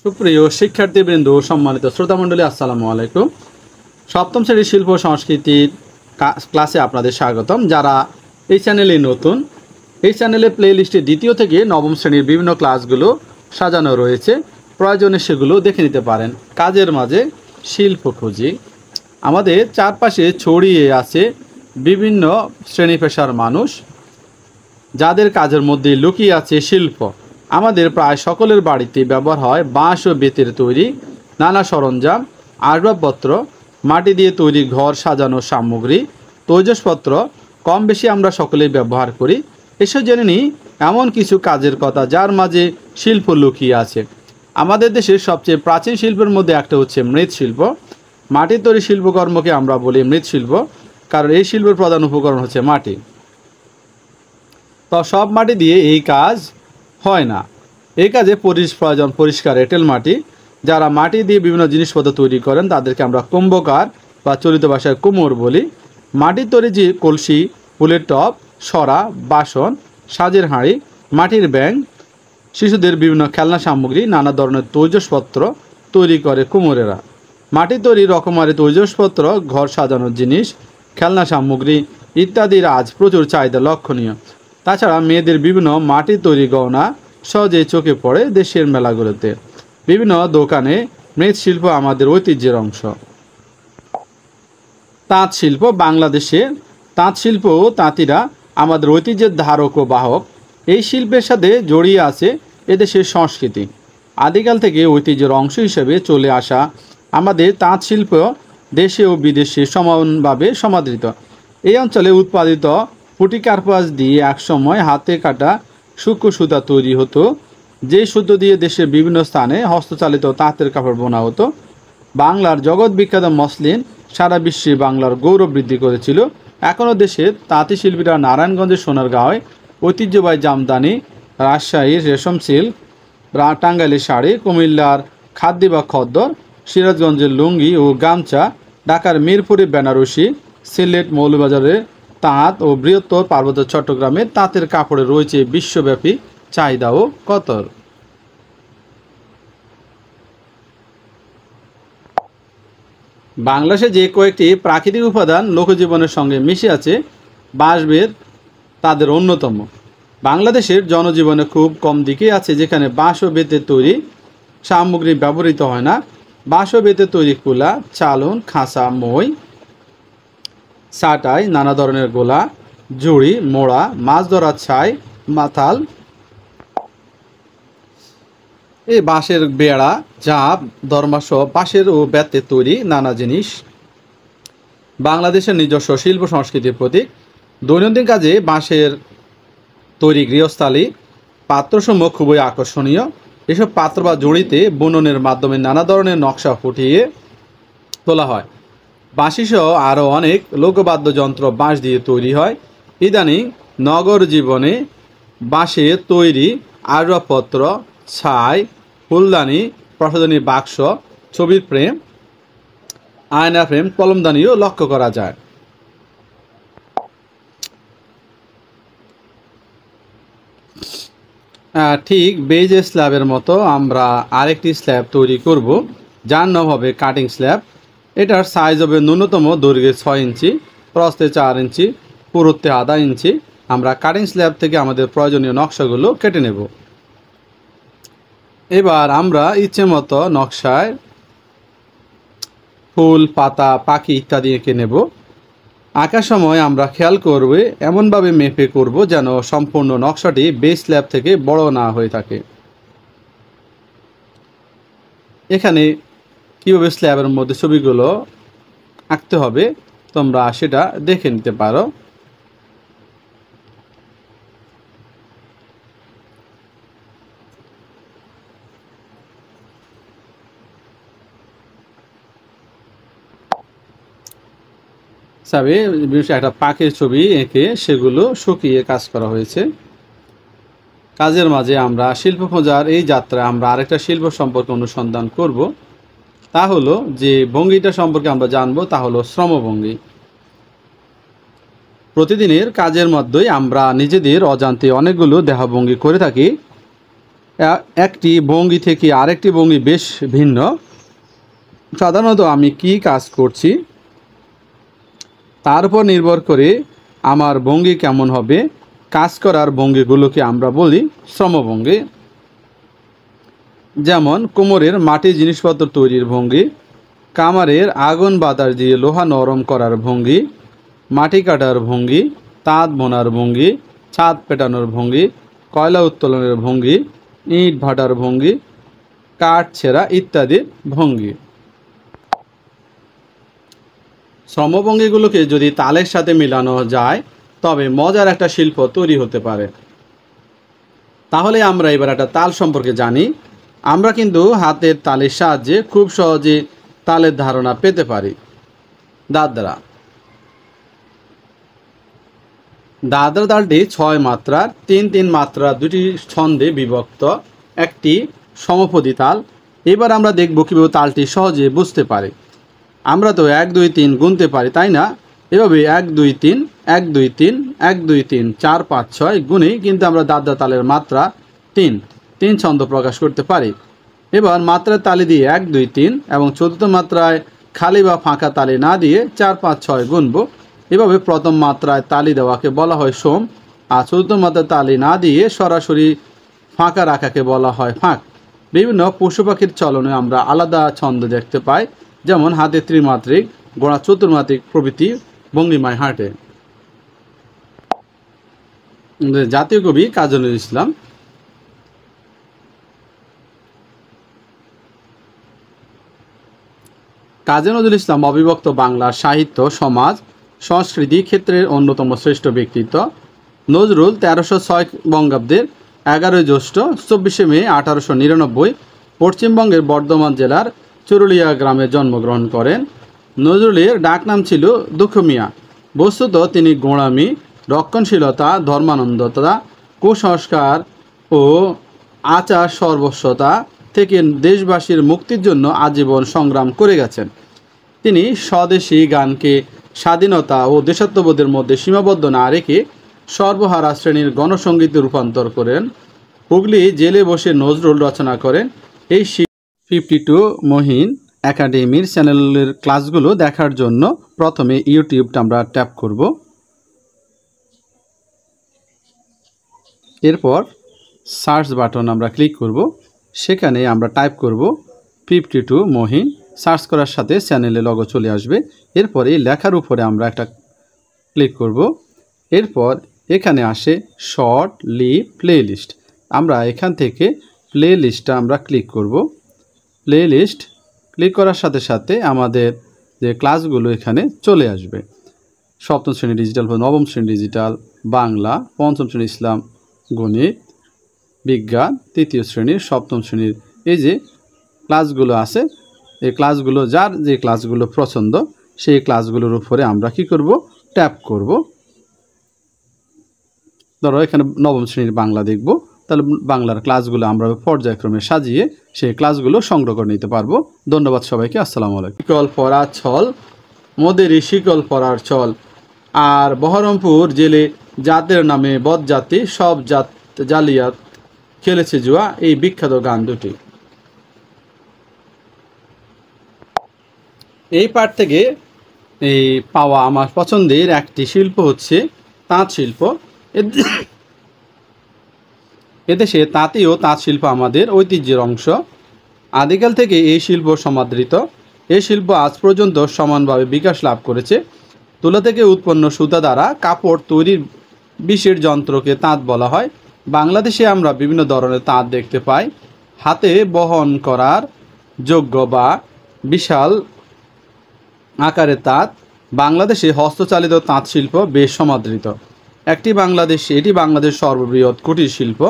সুপ্রিয় শিক্ষার্থীবৃন্দ, সম্মানিত শ্রোতামণ্ডলী, আসসালামু আলাইকুম। সপ্তম শ্রেণীর শিল্প সংস্কৃতির ক্লাসে আপনাদের স্বাগতম। যারা এই চ্যানেলে নতুন, এই চ্যানেলে প্লে লিস্টে দ্বিতীয় থেকে নবম শ্রেণীর বিভিন্ন ক্লাসগুলো সাজানো রয়েছে, প্রয়োজনে সেগুলো দেখে নিতে পারেন। কাজের মাঝে শিল্প খুঁজি। আমাদের চারপাশে ছড়িয়ে আছে বিভিন্ন শ্রেণী পেশার মানুষ, যাদের কাজের মধ্যে লুকিয়ে আছে শিল্প। আমাদের প্রায় সকলের বাড়িতে ব্যবহার হয় বাঁশ ও বেতের তৈরি নানা সরঞ্জাম, আসবাবপত্র, মাটি দিয়ে তৈরি ঘর সাজানোর সামগ্রী, তৈজসপত্র কম বেশি আমরা সকলেই ব্যবহার করি। এসব জেনে নিই এমন কিছু কাজের কথা যার মাঝে শিল্প লুকিয়ে আছে। আমাদের দেশের সবচেয়ে প্রাচীন শিল্পের মধ্যে একটা হচ্ছে মৃৎশিল্প। মাটির তৈরি শিল্পকর্মকে আমরা বলি মৃৎশিল্প, কারণ এই শিল্পের প্রধান উপকরণ হচ্ছে মাটি। তো সব মাটি দিয়ে এই কাজ হয় না। এই কাজে প্রয়োজন পরিষ্কার এঁটেল মাটি। যারা মাটি দিয়ে বিভিন্ন জিনিসপত্র তৈরি করেন তাদেরকে আমরা কুম্ভকার বা চলিত ভাষায় কুমোর বলি। মাটির তৈরি যে কলসি, ফুলের টব, সরা, বাসন, সাজের হাঁড়ি, মাটির ব্যাঙ, শিশুদের বিভিন্ন খেলনা সামগ্রী, নানা ধরনের তৈজসপত্র তৈরি করে কুমোরেরা। মাটির তৈরি রকমারি তৈজসপত্র, ঘর সাজানোর জিনিস, খেলনা সামগ্রী ইত্যাদির আজ প্রচুর চাহিদা লক্ষণীয়। তাছাড়া মেয়েদের বিভিন্ন মাটির তৈরি গহনা সহজেই চোখে পড়ে দেশের মেলাগুলোতে। বিভিন্ন দোকানে মৃৎশিল্প আমাদের ঐতিহ্যের অংশ। তাঁত শিল্প। বাংলাদেশের তাঁত শিল্প ও তাঁতিরা আমাদের ঐতিহ্যের ধারক ও বাহক। এই শিল্পের সাথে জড়িয়ে আছে এদেশের সংস্কৃতি। আদিকাল থেকে ঐতিহ্যের অংশ হিসেবে চলে আসা আমাদের তাঁত শিল্প দেশে ও বিদেশে সমানভাবে সমাদৃত। এই অঞ্চলে উৎপাদিত পুঁটি কার্পাস দিয়ে একসময় হাতে কাটা সূক্ষ্ম সুতা তৈরি হতো, যেই সুতো দিয়ে দেশের বিভিন্ন স্থানে হস্তচালিত তাঁতের কাপড় বোনা হতো। বাংলার জগৎ বিখ্যাত মসলিন সারা বিশ্বে বাংলার গৌরব বৃদ্ধি করেছিল। এখনও দেশের তাঁতি শিল্পীরা নারায়ণগঞ্জের সোনারগাঁওয়ে ঐতিহ্যবাহী জামদানি, রাজশাহীর রেশম সিল্ক, টাঙ্গাইলের শাড়ি, কুমিল্লার খাদ্য বা খদ্দর, সিরাজগঞ্জের লুঙ্গি ও গামছা, ঢাকার মিরপুরে বেনারসি, সিলেট মৌলভীবাজারের তাঁত ও বৃহত্তর পার্বত্য চট্টগ্রামে তাঁতের কাপড়ে রয়েছে বিশ্বব্যাপী চাহিদা ও কদর। বাংলাদেশে যে কয়েকটি প্রাকৃতিক উপাদান লোকজীবনের সঙ্গে মিশে আছে, বাঁশ বেত তাদের অন্যতম। বাংলাদেশের জনজীবনে খুব কম দিকে আছে যেখানে বাঁশ ও বেতের তৈরি সামগ্রী ব্যবহৃত হয় না। বাঁশ ও বেতের তৈরি কুলা, চালন, খাঁচা, মই, চাটাই, নানা ধরনের গোলা, ঝুড়ি, মোড়া, মাছ ধরার ছাই, মাথাল, এই বাঁশের বেড়া, জাপ, দরমাস, বাঁশের ও বেতের তৈরি নানা জিনিস বাংলাদেশের নিজস্ব শিল্প সংস্কৃতির প্রতীক। দৈনন্দিন কাজে বাঁশের তৈরি গৃহস্থালী পাত্রসমূহ খুবই আকর্ষণীয়। এসব পাত্র বা জড়িতে বুননের মাধ্যমে নানা ধরনের নকশা ফুটিয়ে তোলা হয়। বাঁশিসহ আরও অনেক লোকবাদ্যযন্ত্র বাঁশ দিয়ে তৈরি হয়। ইদানিং নগর জীবনে বাঁশের তৈরি আসবাবপত্র, ছাই, ফুলদানি, প্রসাধনী বাক্স, ছবির ফ্রেম, আয়না ফ্রেম, কলমদানিও লক্ষ্য করা যায়। ঠিক বেজ স্ল্যাবের মতো আমরা আরেকটি স্ল্যাব তৈরি করব, যার নাম হবে কাটিং স্ল্যাব। এটার সাইজ হবে ন্যূনতম দৈর্ঘ্যে 6 ইঞ্চি, প্রস্থে 4 ইঞ্চি, পুরুত্বে আধা ইঞ্চি। আমরা কাটিং স্ল্যাব থেকে আমাদের প্রয়োজনীয় নকশাগুলো কেটে নেব। এবার আমরা ইচ্ছে মতো নকশায় ফুল, পাতা, পাখি ইত্যাদি এঁকে নেব। আঁকার সময় আমরা খেয়াল করবে এমনভাবে মেপে করব যেন সম্পূর্ণ নকশাটি বেস স্ল্যাব থেকে বড় না হয়ে থাকে। এখানে কীভাবে স্ল্যাবের মধ্যে ছবিগুলো আঁকতে হবে তোমরা সেটা দেখে নিতে পারো। একটা পাখির ছবি এঁকে সেগুলো শুকিয়ে কাজ করা হয়েছে। কাজের মাঝে আমরা শিল্প খোঁজার এই যাত্রায় আমরা আরেকটা শিল্প সম্পর্কে অনুসন্ধান করব। তা হলো যে ভঙ্গিটা সম্পর্কে আমরা জানবো, তা হলো শ্রমভঙ্গি। প্রতিদিনের কাজের মধ্যেই আমরা নিজেদের অজান্তে অনেকগুলো দেহভঙ্গি করে থাকি। একটি ভঙ্গি থেকে আরেকটি ভঙ্গি বেশ ভিন্ন। সাধারণত আমি কি কাজ করছি তার উপর নির্ভর করে আমার ভঙ্গি কেমন হবে। কাজ করার ভঙ্গিগুলোকে আমরা বলি শ্রমভঙ্গি। যেমন কোমরের মাটির জিনিসপত্র তৈরির ভঙ্গি, কামারের আগুন বাতাস দিয়ে লোহা নরম করার ভঙ্গি, মাটি কাটার ভঙ্গি, তাঁত বোনার ভঙ্গি, ছাদ পেটানোর ভঙ্গি, কয়লা উত্তোলনের ভঙ্গি, ইট ভাটার ভঙ্গি, কাঠ ছেঁড়া ইত্যাদি ভঙ্গি। শ্রমভঙ্গিগুলোকে যদি তালের সাথে মিলানো যায় তবে মজার একটা শিল্প তৈরি হতে পারে। তাহলে আমরা এবার একটা তাল সম্পর্কে জানি। আমরা কিন্তু হাতের তালের সাহায্যে খুব সহজে তালের ধারণা পেতে পারি। দাদরা দাদরা তালটি 6 মাত্রার 3-3 মাত্রা দুটি ছন্দে বিভক্ত একটি সমপদী তাল। এবার আমরা দেখব কীভাবে তালটি সহজে বুঝতে পারি। আমরা তো 1 2 3 গুনতে পারি, তাই না? এভাবে 1 2 3 1 2 3 1 2 3 4 5 6 গুণেই কিন্তু আমরা দাদরা তালের মাত্রা 3 ছন্দ প্রকাশ করতে পারি। এবার মাত্রার তালি দিয়ে 1 2 3 এবং চতুর্থ মাত্রায় খালি বা ফাঁকা তালি না দিয়ে 4 5 6 গুনব। এভাবে প্রথম মাত্রায় তালি দেওয়াকে বলা হয় সোম, আর চতুর্থ মাত্রায় তালি না দিয়ে সরাসরি ফাঁকা রাখাকে বলা হয় ফাঁক। বিভিন্ন পশু পাখির চলনে আমরা আলাদা ছন্দ দেখতে পাই, যেমন হাতে ত্রিমাত্রিক, ঘোড়া চতুর্মাত্রিক প্রভৃতি ভঙ্গিমায় হাঁটে। জাতীয় কবি কাজী নজরুল ইসলাম। কাজী নজরুল ইসলাম অবিভক্ত বাংলার সাহিত্য, সমাজ, সংস্কৃতি ক্ষেত্রের অন্যতম শ্রেষ্ঠ ব্যক্তিত্ব। নজরুল 1306 বঙ্গাব্দের 11 জ্যৈষ্ঠ 24 মে 1899 পশ্চিমবঙ্গের বর্ধমান জেলার চুরুলিয়া গ্রামে জন্মগ্রহণ করেন। নজরুলের ডাকনাম ছিল দুঃখ মিয়া। বস্তুত তিনি গোঁড়ামি, রক্ষণশীলতা, ধর্মানন্দতা, কুসংস্কার ও আচার সর্বস্বতা থেকে দেশবাসীর মুক্তির জন্য আজীবন সংগ্রাম করে গেছেন। তিনি স্বদেশী গানকে স্বাধীনতা ও দেশাত্মবোধের মধ্যে সীমাবদ্ধ না রেখে সর্বহারা শ্রেণীর গণসঙ্গীতে রূপান্তর করেন। হুগলি জেলে বসে নজরুল রচনা করেন। এই 52 মহিন একাডেমির চ্যানেলের ক্লাসগুলো দেখার জন্য প্রথমে ইউটিউবটা আমরা ট্যাপ করব। এরপর সার্চ বাটন আমরা ক্লিক করব। সেখানে আমরা টাইপ করব 52 মহিন। সার্চ করার সাথে চ্যানেলে লগো চলে আসবে। এরপর এই লেখার উপরে আমরা একটা ক্লিক করব। এরপর এখানে আসে শর্ট লিভ প্লেলিস্ট। আমরা এখান থেকে প্লেলিস্টটা আমরা ক্লিক করব। প্লেলিস্ট ক্লিক করার সাথে সাথে আমাদের যে ক্লাসগুলো এখানে চলে আসবে। সপ্তম শ্রেণী ডিজিটাল, নবম শ্রেণী ডিজিটাল, বাংলা, পঞ্চম শ্রেণী ইসলাম, গণিত, বিজ্ঞান, তৃতীয় শ্রেণীর, সপ্তম শ্রেণীর এই যে ক্লাসগুলো আছে, এই ক্লাসগুলো যার যে ক্লাসগুলো পছন্দ সেই ক্লাসগুলোর উপরে আমরা কি করব, ট্যাপ করব। ধরো এখানে নবম শ্রেণীর বাংলা দেখব, তাহলে বাংলার ক্লাসগুলো আমরা পর্যায়ক্রমে সাজিয়ে সেই ক্লাসগুলো সংগ্রহ করে নিতে পারবো। ধন্যবাদ সবাইকে। আসসালামু আলাইকুম। শিকল পরার ছল, মোদের শিকল পরার ছল, আর বহরমপুর জেলে জাতের নামে বদজাতি সব জাত জালিয়াত খেলেছে জুয়া, এই বিখ্যাত গান দুটি। এই পাঠ থেকে এই পাওয়া আমার পছন্দের একটি শিল্প হচ্ছে তাঁত শিল্প। এদেশে তাঁতি ও তাঁত শিল্প আমাদের ঐতিহ্যের অংশ। আদিকাল থেকে এই শিল্প সমাদৃত। এই শিল্প আজ পর্যন্ত সমানভাবে বিকাশ লাভ করেছে। তুলা থেকে উৎপন্ন সুতা দ্বারা কাপড় তৈরির বিশেষ যন্ত্রকে তাঁত বলা হয়। বাংলাদেশে আমরা বিভিন্ন ধরনের তাঁত দেখতে পাই। হাতে বহন করার যোগ্য বা বিশাল আকারের তাঁত। বাংলাদেশে হস্তচালিত তাঁত শিল্প বেশ সমাদৃত। এটি বাংলাদেশ সর্ববৃহৎ কুটির শিল্প।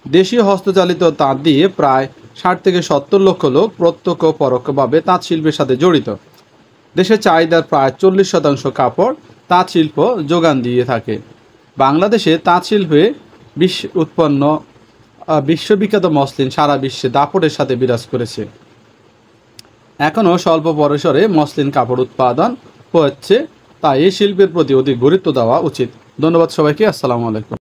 দেশীয় হস্তচালিত তাঁত দিয়ে প্রায় 60 থেকে 70 লক্ষ লোক প্রত্যক্ষ ও পরোক্ষভাবে তাঁত শিল্পের সাথে জড়িত। দেশের চাহিদার প্রায় 40% কাপড় তাঁত শিল্প যোগান দিয়ে থাকে। বাংলাদেশে তাঁত শিল্পে উৎপন্ন বিশ্ববিখ্যাত মসলিন সারা বিশ্বে দাপটের সাথে বিরাজ করেছে। এখনও স্বল্প পরিসরে মসলিন কাপড় উৎপাদন হচ্ছে, তাই এই শিল্পের প্রতি অধিক গুরুত্ব দেওয়া উচিত। ধন্যবাদ সবাইকে। আসসালামু আলাইকুম।